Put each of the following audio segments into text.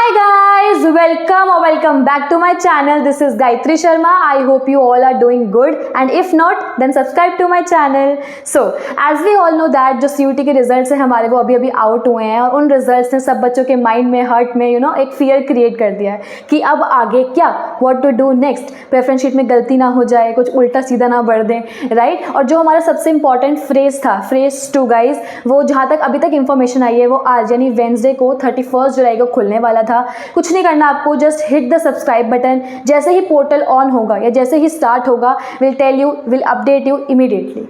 Hi guys, welcome back to my channel. This is Gayatri Sharma. I hope you all are doing good and if not then subscribe to my channel. So as we all know that जो CUT के results हैं हमारे वो अभी out हुए हैं और उन रिजल्ट्स ने सब बच्चों के माइंड में हार्ट में एक फियर क्रिएट कर दिया है कि अब आगे क्या, what to do next, preference sheet में गलती ना हो जाए, कुछ उल्टा सीधा ना बढ़ दें, राइट। और जो हमारा सबसे इंपॉर्टेंट फ्रेज था, फ्रेज 2 गाइज, वो जहाँ तक अभी तक इन्फॉर्मेशन आई है वो आज यानी वेंसडे को 31 जुलाई को खुलने वाला था। कुछ नहीं करना आपको, just hit the subscribe button. जैसे ही पोर्टल ऑन होगा या जैसे ही स्टार्ट होगा will update you immediately,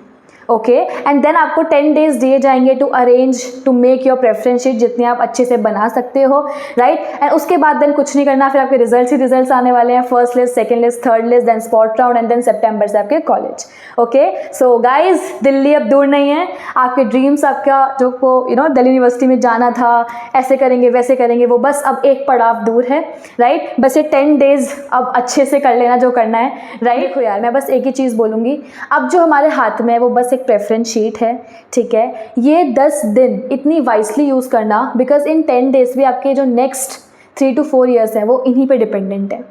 okay. And then आपको 10 डेज दिए जाएंगे to arrange to make your preference sheet, जितनी आप अच्छे से बना सकते हो, राइट। एंड उसके बाद देन कुछ नहीं करना, फिर आपके रिजल्ट्स आने वाले हैं, first list, second list, third list, then spot round and then सितंबर से आपके college, okay. So guys Delhi अब दूर नहीं है, आपके ड्रीम्स, आपका जो को दिल्ली यूनिवर्सिटी में जाना था, ऐसे करेंगे वैसे करेंगे, वो बस अब एक पड़ाव दूर है, राइट। बस ये 10 डेज अब अच्छे से कर लेना जो करना है, राइट। देखो यार, मैं बस एक ही चीज़ बोलूँगी, अब जो हमारे हाथ में है वो बस प्रेफरेंस शीट है, ठीक है। ये 10 दिन इतनी वाइसली यूज़ करना, बिकॉज इन 10 डेज भी आपके जो नेक्स्ट 3 to 4 ईयर्स हैं वो इन्हीं पे डिपेंडेंट है।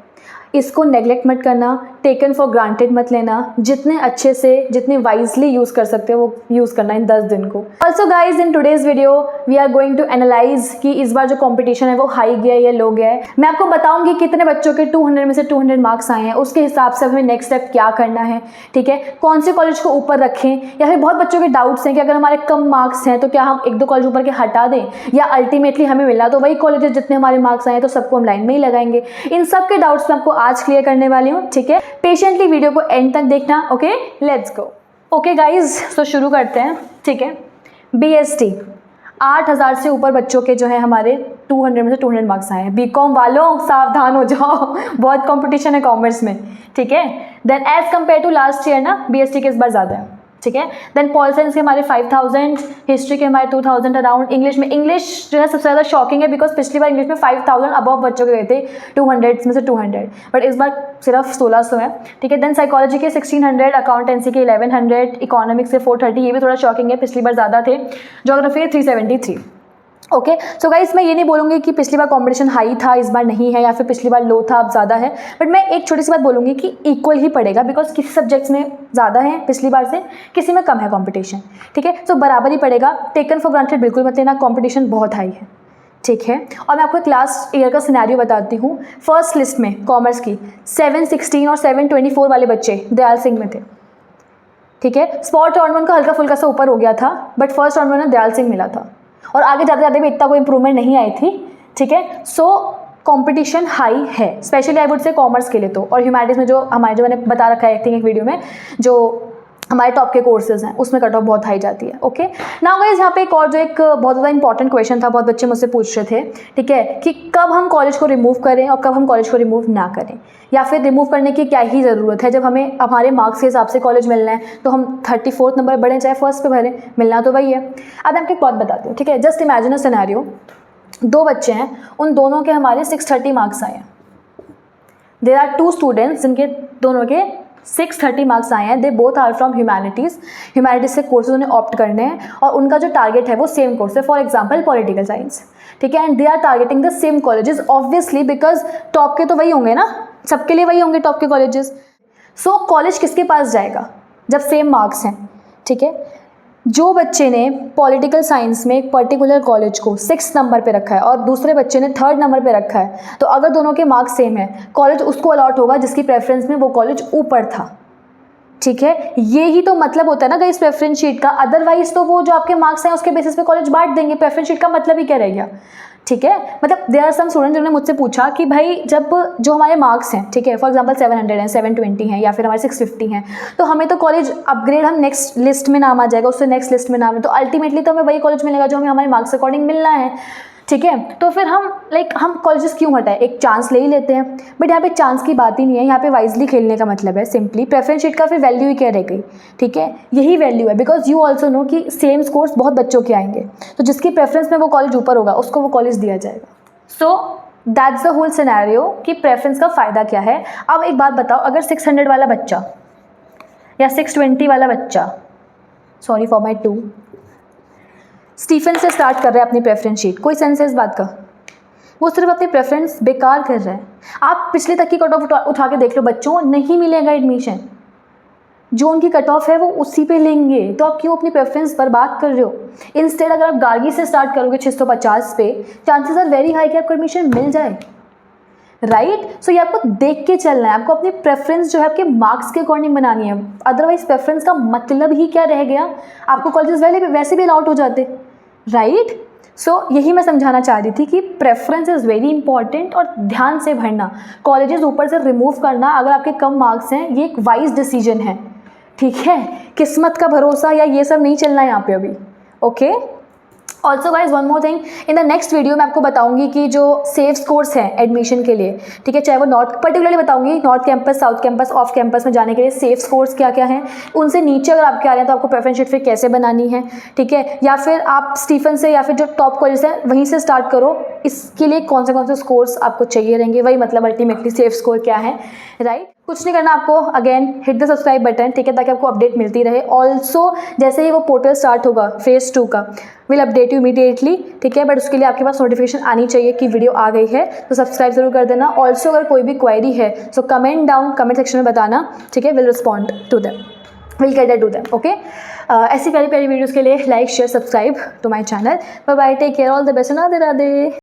इसको नेग्लेक्ट मत करना, टेकन फॉर ग्रांटेड मत लेना, जितने अच्छे से जितने वाइजली यूज़ कर सकते हो वो यूज़ करना इन 10 दिन को। Also guys in today's video we are going to analyse कि इस बार जो कंपटीशन है वो हाई गया है या लो गया है। मैं आपको बताऊंगी कितने बच्चों के 200 में से 200 मार्क्स आए हैं, उसके हिसाब से हमें नेक्स्ट स्टेप क्या करना है, ठीक है। कौन से कॉलेज को ऊपर रखें, या फिर बहुत बच्चों के डाउट्स हैं कि अगर हमारे कम मार्क्स हैं तो क्या हम 1-2 कॉलेज ऊपर के हटा दें, या अल्टीमेटली हमें मिलना तो वही कॉलेज जितने हमारे मार्क्स आए हैं तो सबको हम लाइन में ही लगाएंगे। इन सब के डाउट्स मैं आपको आज क्लियर करने वाली हूँ, ठीक है। पेशेंटली वीडियो को एंड तक देखना, okay. Let's go. Okay guys, तो शुरू करते हैं, ठीक है। BST 8000 से ऊपर बच्चों के जो है हमारे 200 में से 200 मार्क्स आए हैं। BCom वालों सावधान हो जाओ, बहुत कंपटीशन है कॉमर्स में, ठीक है। Then as compare to last year ना, BST के इस बार ज़्यादा है, ठीक है। देन पॉल साइंस के हमारे 5000, हिस्ट्री के हमारे 2000 अराउंड। इंग्लिश जो है सबसे ज़्यादा शॉकिंग है, बिकॉज पिछली बार इंग्लिश में 5000 अबव बच्चों के गए थे, 200 में से 200, बट इस बार सिर्फ 1600 है, ठीक है। देन साइकोलॉजी के 1600, अकाउंटेंसी के 1100, इकोनॉमिक्स के 430, ये भी थोड़ा शॉकिंग है, पिछली बार ज़्यादा थे। Geography 373, okay. सो गाइस, मैं ये नहीं बोलूँगी कि पिछली बार कंपटीशन हाई था इस बार नहीं है, या फिर पिछली बार लो था अब ज़्यादा है, बट मैं एक छोटी सी बात बोलूँगी कि इक्वल ही पड़ेगा, बिकॉज किसी सब्जेक्ट्स में ज़्यादा है पिछली बार से, किसी में कम है कंपटीशन, ठीक है। सो बराबर ही पड़ेगा, टेकन फॉर ग्रांटेड बिल्कुल मत लेना, कंपटीशन बहुत हाई है, ठीक है। और मैं आपको एक लास्ट ईयर का सिनेरियो बताती हूँ। फर्स्ट लिस्ट में कॉमर्स की 716 और 724 वाले बच्चे दयाल सिंह में थे, ठीक है। स्पॉट राउंड में उनका हल्का फुल्का सा ऊपर हो गया था, बट फर्स्ट राउंड में दयाल सिंह मिला था, और आगे जाते जाते भी इतना कोई इंप्रूवमेंट नहीं आई थी, ठीक है। सो कंपटीशन हाई है, specially I would say commerce के लिए तो, और ह्यूमैनिटीज़ में जो मैंने बता रखा है एक वीडियो में, जो हमारे टॉप के कोर्सेज हैं उसमें कट ऑफ बहुत हाई जाती है, ओके। नाउ गाइस, यहाँ पे एक और जो एक बहुत ज़्यादा इंपॉर्टेंट क्वेश्चन था, बहुत बच्चे मुझसे पूछ रहे थे, ठीक है, कि कब हम कॉलेज को रिमूव करें और कब हम कॉलेज को रिमूव ना करें, या फिर रिमूव करने की क्या ही ज़रूरत है, जब हमें हमारे मार्क्स के हिसाब से कॉलेज मिलना है तो हम 34th नंबर बढ़ें चाहे फर्स्ट पे भरें, मिलना तो वही है। अब मैं आपको एक बात बताती हूँ, ठीक है। जस्ट इमेजिन अ सिनेरियो, 2 बच्चे हैं, उन दोनों के हमारे 630 मार्क्स आए हैं। देयर आर 2 स्टूडेंट्स जिनके दोनों के 630 मार्क्स आए हैं, they both are from humanities से कोर्सेज उन्हें ऑप्ट करने हैं, और उनका जो टारगेट है वो सेम कोर्स है, फॉर एग्जांपल पॉलिटिकल साइंस, ठीक है। And they are targeting the same colleges, obviously because top के तो वही होंगे ना, सबके लिए वही होंगे टॉप के कॉलेजेस। सो कॉलेज किसके पास जाएगा जब सेम मार्क्स हैं, ठीक है। जो बच्चे ने पॉलिटिकल साइंस में एक पर्टिकुलर कॉलेज को 6th नंबर पे रखा है और दूसरे बच्चे ने 3rd नंबर पे रखा है, तो अगर दोनों के मार्क्स सेम है, कॉलेज उसको अलॉट होगा जिसकी प्रेफरेंस में वो कॉलेज ऊपर था, ठीक है। ये ही तो मतलब होता है ना गाइस प्रेफरेंस शीट का, अदरवाइज तो वो जो आपके मार्क्स हैं उसके बेसिस पे कॉलेज बांट देंगे, प्रेफरेंस शीट का मतलब ही क्या रह गया, ठीक है। मतलब देयर आर सम स्टूडेंट जिन्होंने मुझसे पूछा कि भाई जब जो हमारे मार्क्स हैं, ठीक है, फॉर एग्जांपल 700 हैं, 720 हैं, या फिर हमारे 650 हैं, तो हमें तो कॉलेज अपग्रेड, हम नेक्स्ट लिस्ट में नाम आ जाएगा, उससे नेक्स्ट लिस्ट में नाम है, तो अल्टीमेटली तो हमें वही कॉलेज मिलेगा जो हमें हमारे मार्क्स अकॉर्डिंग मिलना है, ठीक है। तो फिर हम कॉलेजेस क्यों हटाएं, एक चांस ले ही लेते हैं, बट यहाँ पे चांस की बात ही नहीं है, यहाँ पे वाइजली खेलने का मतलब है सिंपली। प्रेफरेंस शीट का फिर वैल्यू ही क्या रह गई, ठीक है, यही वैल्यू है, बिकॉज यू ऑल्सो नो कि सेम स्कोर्स बहुत बच्चों के आएंगे, तो जिसकी प्रेफरेंस में वो कॉलेज ऊपर होगा उसको वो कॉलेज दिया जाएगा। So that's the whole scenario कि प्रेफरेंस का फ़ायदा क्या है। अब एक बात बताओ, अगर 600 वाला बच्चा या 620 वाला बच्चा, सॉरी फॉर माई 2, स्टीफन से स्टार्ट कर रहे हैं अपनी प्रेफरेंस शीट, कोई सेंस है इस बात का? वो सिर्फ अपनी प्रेफरेंस बेकार कर रहे हैं। आप पिछले तक की कट ऑफ उठा के देख लो बच्चों, नहीं मिलेगा एडमिशन, जो उनकी कट ऑफ है वो उसी पे लेंगे। तो आप क्यों अपनी प्रेफरेंस बर्बाद कर रहे हो? इंस्टेड अगर आप गार्गी से स्टार्ट करोगे 650 पे, चांसेस आर वेरी हाई कि आपको एडमिशन मिल जाए, राइट। सो ये आपको देख के चलना है, आपको अपनी प्रेफरेंस जो है आपके मार्क्स के अकॉर्डिंग बनानी है। अदरवाइज प्रेफरेंस का मतलब ही क्या रह गया? आपको कॉलेजेस वैसे भी अलाउड हो जाते, राइट। सो यही मैं समझाना चाह रही थी कि प्रेफरेंस इज़ वेरी इंपॉर्टेंट और ध्यान से भरना। कॉलेजेस ऊपर से रिमूव करना अगर आपके कम मार्क्स हैं, ये एक वाइज डिसीजन है, ठीक है। किस्मत का भरोसा या ये सब नहीं चलना है यहाँ पे अभी, okay. Also guys one more thing, in the next video मैं आपको बताऊंगी कि जो सेफ स्कोर्स हैं एडमिशन के लिए, ठीक है, चाहे वो नॉर्थ, पर्टिकुलरली बताऊंगी north campus, south campus, off campus में जाने के लिए सेफ स्कोर्स क्या क्या हैं। उनसे नीचे अगर आपके आ रहे हैं तो आपको प्रेफरेंस शीट फिर कैसे बनानी है, ठीक है। या फिर आप स्टीफन से या फिर जो टॉप कॉलेज हैं वहीं से स्टार्ट करो, इसके लिए कौन से स्कोर्स आपको चाहिए रहेंगे, वही मतलब अल्टीमेटली सेफ स्कोर क्या है, राइट। कुछ नहीं करना आपको, again hit the subscribe button, ठीक है, ताकि आपको अपडेट मिलती रहे। ऑल्सो जैसे ही वो पोर्टल स्टार्ट होगा फेज़ 2 का, विल अपडेट यू इमीडिएटली, ठीक है। बट उसके लिए आपके पास नोटिफिकेशन आनी चाहिए कि वीडियो आ गई है, तो सब्सक्राइब जरूर कर देना। ऑल्सो अगर कोई भी क्वेरी है so comment down, comment section में बताना, ठीक है, will respond to them, will get that to them, okay. ऐसी प्यारी प्यारी वीडियोज़ के लिए like share subscribe to my channel. Bye bye, take care, all the best, Radhe Radhe.